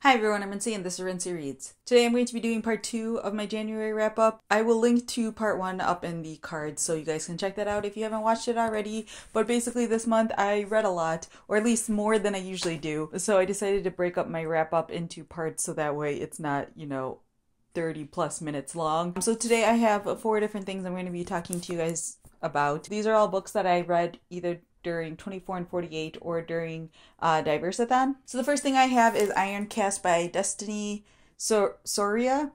Hi everyone, I'm Rincey and this is Rincey Reads. Today I'm going to be doing part 2 of my January wrap up. I will link to part 1 up in the cards so you guys can check that out if you haven't watched it already. But basically this month I read a lot, or at least more than I usually do. So I decided to break up my wrap up into parts so that way it's not, 30 plus minutes long. So today I have 4 different things I'm going to be talking to you guys about. These are all books that I read either during 24 and 48 or during Diversathon. So the first thing I have is Iron Cast by Destiny Soria.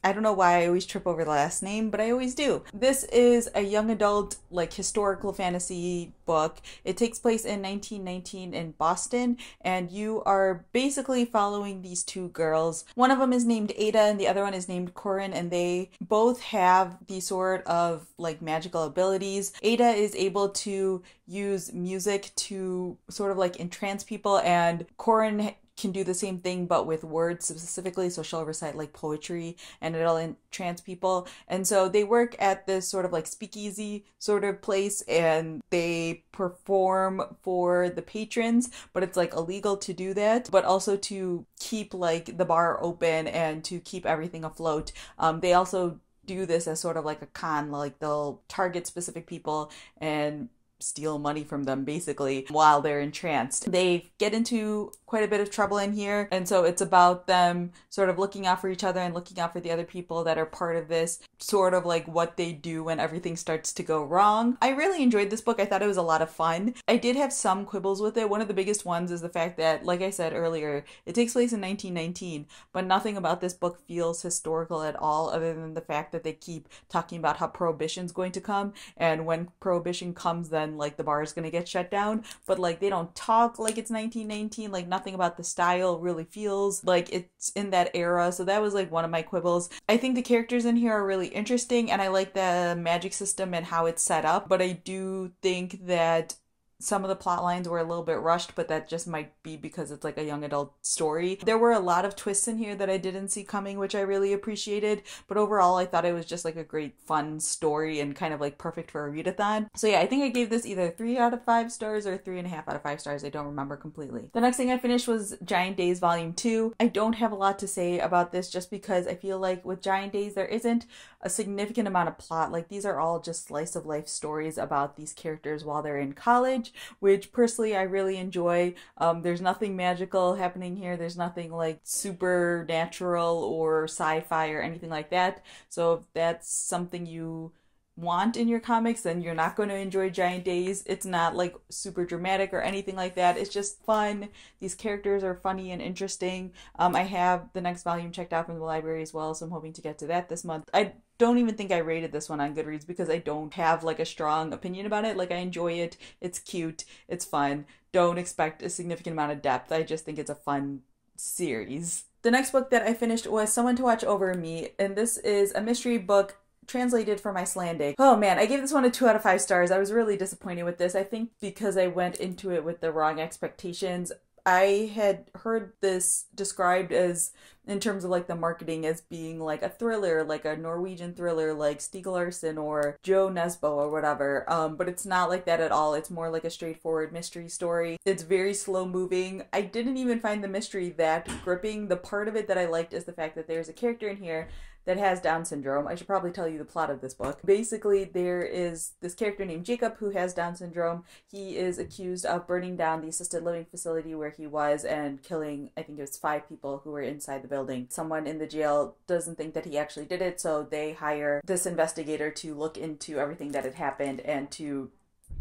I don't know why I always trip over the last name, but I always do. This is a young adult, historical fantasy book. It takes place in 1919 in Boston, and you are basically following these 2 girls. One of them is named Ada, and the other one is named Corin, and they both have the sort of, magical abilities. Ada is able to use music to sort of, entrance people, and Corin can do the same thing but with words specifically, so she'll recite poetry and it'll entrance people. And so they work at this sort of speakeasy sort of place and they perform for the patrons, but it's illegal to do that, but also to keep the bar open and to keep everything afloat. They also do this as sort of a con, they'll target specific people and steal money from them basically while they're entranced. They get into quite a bit of trouble in here, and so it's about them sort of looking out for each other and looking out for the other people that are part of this, sort of what they do when everything starts to go wrong. I really enjoyed this book. I thought it was a lot of fun. I did have some quibbles with it. One of the biggest ones is the fact that, like I said earlier, it takes place in 1919, but nothing about this book feels historical at all, other than the fact that they keep talking about how Prohibition's going to come, and when Prohibition comes, then the bar is going to get shut down, but they don't talk like it's 1919, nothing about the style really feels like it's in that era. So that was one of my quibbles. I think the characters in here are really interesting, and I like the magic system and how it's set up, but I do think that some of the plot lines were a little bit rushed, but that just might be because it's a young adult story. There were a lot of twists in here that I didn't see coming, which I really appreciated, but overall I thought it was just a great fun story and kind of perfect for a readathon. So yeah, I think I gave this either 3 out of 5 stars or 3.5 out of 5 stars. I don't remember completely. The next thing I finished was Giant Days Volume 2. I don't have a lot to say about this just because I feel with Giant Days there isn't a significant amount of plot. These are all just slice of life stories about these characters while they're in college, which personally I really enjoy. There's nothing magical happening here. There's nothing supernatural or sci-fi or anything like that. So if that's something you want in your comics, then you're not going to enjoy Giant Days. It's not super dramatic or anything like that. It's just fun. These characters are funny and interesting. I have the next volume checked out from the library as well, so I'm hoping to get to that this month. I don't even think I rated this one on Goodreads because I don't have a strong opinion about it. I enjoy it. It's cute. It's fun. Don't expect a significant amount of depth. I just think it's a fun series. The next book that I finished was Someone to Watch Over Me, and this is a mystery book translated from Icelandic. Oh man, I gave this one a 2 out of 5 stars. I was really disappointed with this. I think because I went into it with the wrong expectations. I had heard this described as, in terms of the marketing, as being a thriller, a Norwegian thriller like Stieg Larsson or Joe Nesbo or whatever, but it's not like that at all. It's more a straightforward mystery story. It's very slow moving. I didn't even find the mystery that gripping. The part of it that I liked is the fact that there's a character in here that has Down syndrome. I should probably tell you the plot of this book. Basically, there is this character named Jacob who has Down syndrome. He is accused of burning down the assisted living facility where he was and killing, I think it was 5 people who were inside the building. Someone in the jail doesn't think that he actually did it, so they hire this investigator to look into everything that had happened and to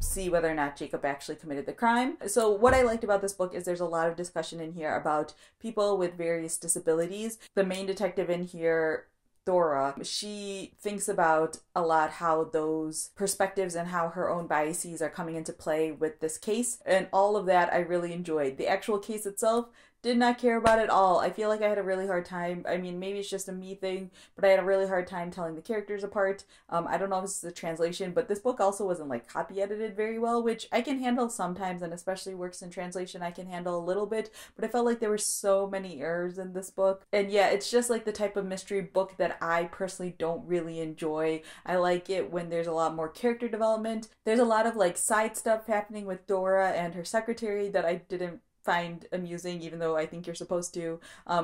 see whether or not Jacob actually committed the crime. So what I liked about this book is there's a lot of discussion in here about people with various disabilities. The main detective in here, Dora, she thinks about a lot how those perspectives and how her own biases are coming into play with this case, and all of that I really enjoyed. The actual case itself did not care about it at all. I feel like I had a really hard time. I mean, maybe it's just a me thing, but I had a really hard time telling the characters apart. I don't know if this is a translation, but this book also wasn't copy edited very well, which I can handle sometimes, and especially works in translation I can handle a little bit, but I felt like there were so many errors in this book. And yeah, it's just the type of mystery book that I personally don't really enjoy. I like it when there's a lot more character development. There's a lot of side stuff happening with Dora and her secretary that I didn't find amusing, even though I think you're supposed to.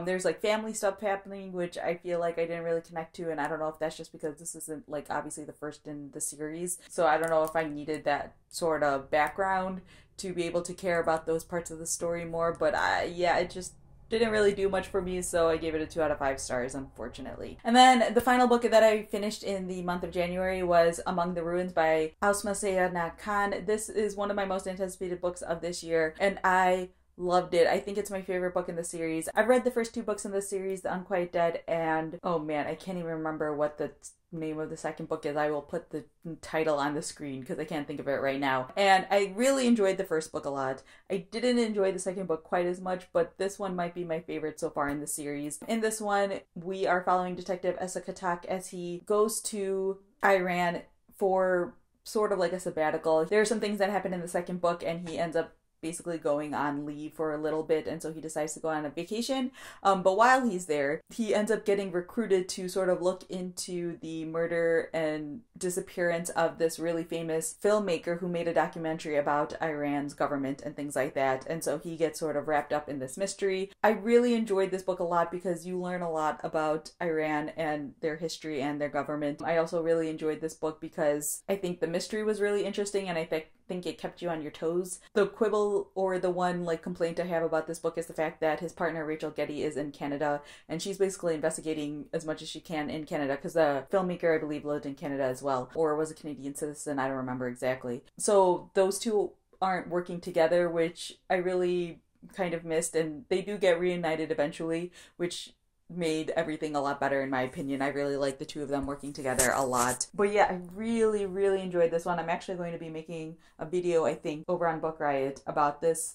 There's like family stuff happening, which I feel like I didn't really connect to, and I don't know if that's just because this isn't like obviously the first in the series, so I don't know if I needed that sort of background to be able to care about those parts of the story more, but yeah, it just didn't really do much for me, so I gave it a 2 out of 5 stars, unfortunately. And then the final book that I finished in the month of January was Among the Ruins by Asma Sayana Khan. This is one of my most anticipated books of this year, and I loved it. I think it's my favorite book in the series. I've read the first 2 books in the series, The Unquiet Dead, and oh man, I can't even remember what the name of the second book is. I will put the title on the screen because I can't think of it right now. And I really enjoyed the first book a lot. I didn't enjoy the second book quite as much, but this one might be my favorite so far in the series. In this one, we are following Detective Essa Katak as he goes to Iran for sort of like a sabbatical. There are some things that happen in the second book, and he ends up basically going on leave for a little bit, and so he decides to go on a vacation. But while he's there, he ends up getting recruited to sort of look into the murder and disappearance of this really famous filmmaker who made a documentary about Iran's government and things like that. And so he gets sort of wrapped up in this mystery. I really enjoyed this book a lot because you learn a lot about Iran and their history and their government. I also really enjoyed this book because I think the mystery was really interesting, and I think it kept you on your toes. The quibble or the one like complaint I have about this book is the fact that his partner Rachel Getty is in Canada, and she's basically investigating as much as she can in Canada because the filmmaker I believe lived in Canada as well, or was a Canadian citizen, I don't remember exactly. So those two aren't working together, which I really kind of missed, and they do get reunited eventually, which made everything a lot better in my opinion. I really like the two of them working together a lot. But yeah, I really enjoyed this one. I'm actually going to be making a video, I think, over on Book Riot about this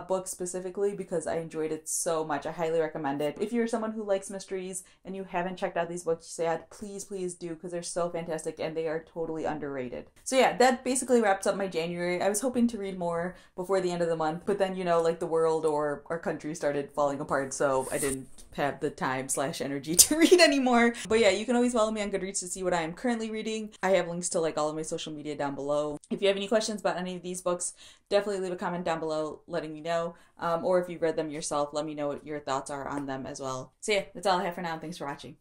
book specifically because I enjoyed it so much. I highly recommend it. If you're someone who likes mysteries and you haven't checked out these books yet, please do, because they're so fantastic and they are totally underrated. So yeah, that basically wraps up my January. I was hoping to read more before the end of the month, but then, you know, like the world or our country started falling apart, so I didn't have the time/energy to read anymore. But yeah, you can always follow me on Goodreads to see what I am currently reading. I have links to like all of my social media down below. If you have any questions about any of these books, definitely leave a comment down below letting me know. Or if you've read them yourself, let me know what your thoughts are on them as well. So yeah, that's all I have for now. Thanks for watching.